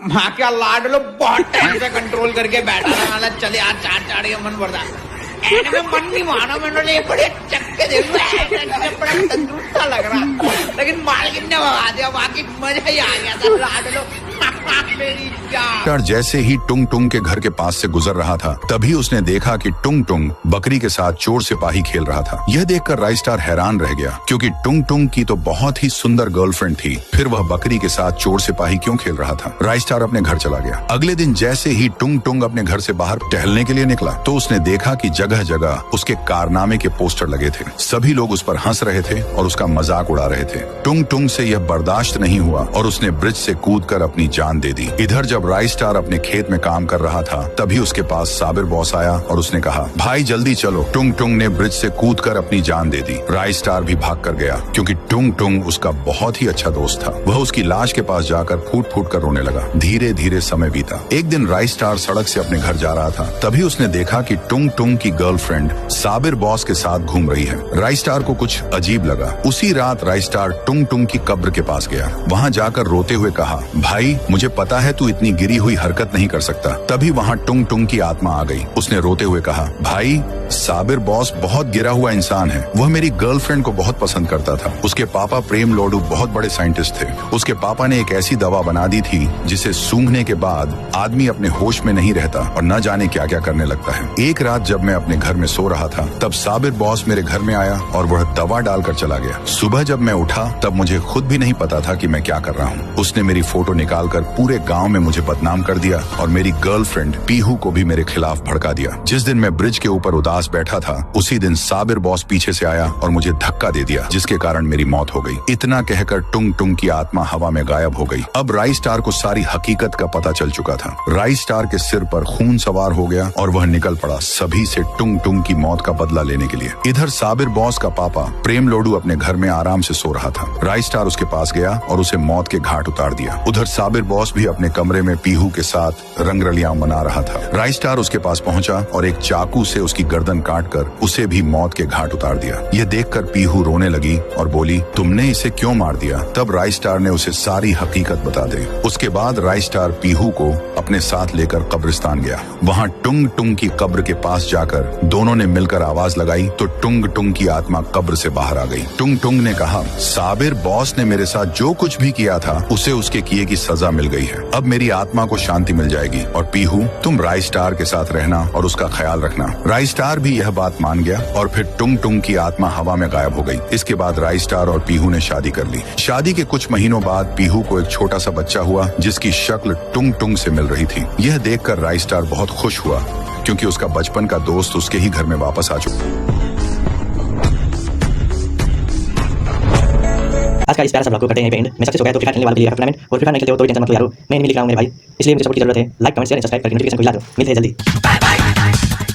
माँ क्या लाडलो बहुत टाइम से कंट्रोल करके बैठा था वाला चले यार चाट के मन भरता एंड में मन नहीं माना मैंने बड़े चक्के दे बड़ा तंदुरुस्त लग रहा लेकिन मालकिन ने भगा दिया बाकी मजा ही आ गया था लाडलो मेरी जान। जैसे ही टुंग टुंग के घर के पास से गुजर रहा था तभी उसने देखा कि टुंग टुंग बकरी के साथ चोर सिपाही खेल रहा था। यह देखकर राइस्टार हैरान रह गया क्योंकि टुंग टुंग की तो बहुत ही सुंदर गर्लफ्रेंड थी, फिर वह बकरी के साथ चोर सिपाही क्यों खेल रहा था। राइस्टार अपने घर चला गया। अगले दिन जैसे ही टुंग टुंग अपने घर से बाहर टहलने के लिए निकला तो उसने देखा कि जगह जगह उसके कारनामे के पोस्टर लगे थे। सभी लोग उस पर हंस रहे थे और उसका मजाक उड़ा रहे थे। टुंग टुंग से यह बर्दाश्त नहीं हुआ और उसने ब्रिज से कूदकर अपनी जान दे दी। इधर जब राइस्टार अपने खेत में काम कर रहा था तभी उसके पास साबिर बॉस आया और उसने कहा, भाई जल्दी चलो। टुंग टुंग ने ब्रिज से कूदकर अपनी जान दे दी। राइस्टार भी भाग कर गया क्योंकि टुंग टुंग उसका बहुत ही अच्छा दोस्त था। वह उसकी लाश के पास जाकर फूट फूट कर रोने लगा। धीरे धीरे समय बीता। एक दिन राइस्टार सड़क से अपने घर जा रहा था तभी उसने देखा कि टुंग टुंग की गर्लफ्रेंड साबिर बॉस के साथ घूम रही है। राइस्टार को कुछ अजीब लगा। उसी रात राइस्टार टुंग टुंग की कब्र के पास गया। वहाँ जाकर रोते हुए कहा, भाई मुझे पता है तू इतनी गिरी हुई हरकत नहीं कर सकता। तभी वहाँ टुंग टुंग की आत्मा आ गई। उसने रोते हुए कहा, भाई साबिर बॉस बहुत गिरा हुआ इंसान है। वह मेरी गर्लफ्रेंड को बहुत पसंद करता था। उसके पापा प्रेम लोडू बहुत बड़े साइंटिस्ट थे। उसके पापा ने एक ऐसी दवा बना दी थी जिसे सूंघने के बाद आदमी अपने होश में नहीं रहता और न जाने क्या क्या करने लगता है। एक रात जब मैं अपने घर में सो रहा था तब साबिर बॉस मेरे घर में आया और वह दवा डालकर चला गया। सुबह जब मैं उठा तब मुझे खुद भी नहीं पता था कि मैं क्या कर रहा हूँ। उसने मेरी फोटो निकालकर पूरे गाँव में मुझे बदनाम कर दिया और मेरी गर्लफ्रेंड पीहू को भी मेरे खिलाफ भड़का दिया। जिस दिन मैं ब्रिज के ऊपर उदास बैठा था उसी दिन साबिर बॉस पीछे से आया और मुझे धक्का दे दिया जिसके कारण मेरी मौत हो गई। इतना कहकर टुंग टुंग की आत्मा हवा में गायब हो गई। अब राइस्टार को सारी हकीकत का पता चल चुका था। राइस्टार के सिर पर खून सवार हो गया और वह निकल पड़ा सभी से टुंग टुंग की मौत का बदला लेने के लिए। इधर साबिर बॉस का पापा प्रेम लोडू अपने घर में आराम से सो रहा था। राइस्टार उसके पास गया और उसे मौत के घाट उतार दिया। उधर साबिर बॉस भी अपने कमरे में पीहू के साथ रंगरलियां मना रहा था। राइस्टार उसके पास पहुंचा और एक चाकू से उसकी गर्दन काटकर उसे भी मौत के घाट उतार दिया। यह देखकर पीहू रोने लगी और बोली, तुमने इसे क्यों मार दिया? तब राइस्टार ने उसे सारी हकीकत बता दी। उसके बाद राइस्टार पीहू को अपने साथ लेकर कब्रिस्तान गया। वहाँ टुंग टुंग की कब्र के पास जाकर दोनों ने मिलकर आवाज लगाई तो टुंग टुंग की आत्मा कब्र से बाहर आ गई। टुंग टुंग ने कहा, साबिर बॉस ने मेरे साथ जो कुछ भी किया था उसे उसके किए की सजा मिल गई है। अब मेरी आत्मा को शांति मिल जाएगी और पीहू तुम राइस्टार के साथ रहना और उसका ख्याल रखना। राइस्टार भी यह बात मान गया और फिर टुंग टुंग की आत्मा हवा में गायब हो गई। इसके बाद राइस्टार और पीहू ने शादी कर ली। शादी के कुछ महीनों बाद पीहू को एक छोटा सा बच्चा हुआ जिसकी शक्ल टुंग टुंग से मिल रही थी। यह देखकर राइस्टार बहुत खुश हुआ क्योंकि उसका बचपन का दोस्त उसके ही घर में वापस आ चुका। आज का इस प्यारा सा ब्लॉग को करते हैं यहीं पे एंड। मैं सक्सेस हो गया तो फ्री फायर खेलने वालों के लिए टूर्नामेंट और फ्री फायर नहीं खेलते हो तो टेंशन मत लो यारो, मैं नहीं लिख रहा हूं मेरे भाई, इसलिए मुझे सपोर्ट की जरूरत है। Like comment share and subscribe करके नोटिफिकेशन को हिला दो। मिलते हैं जल्दी। Bye bye.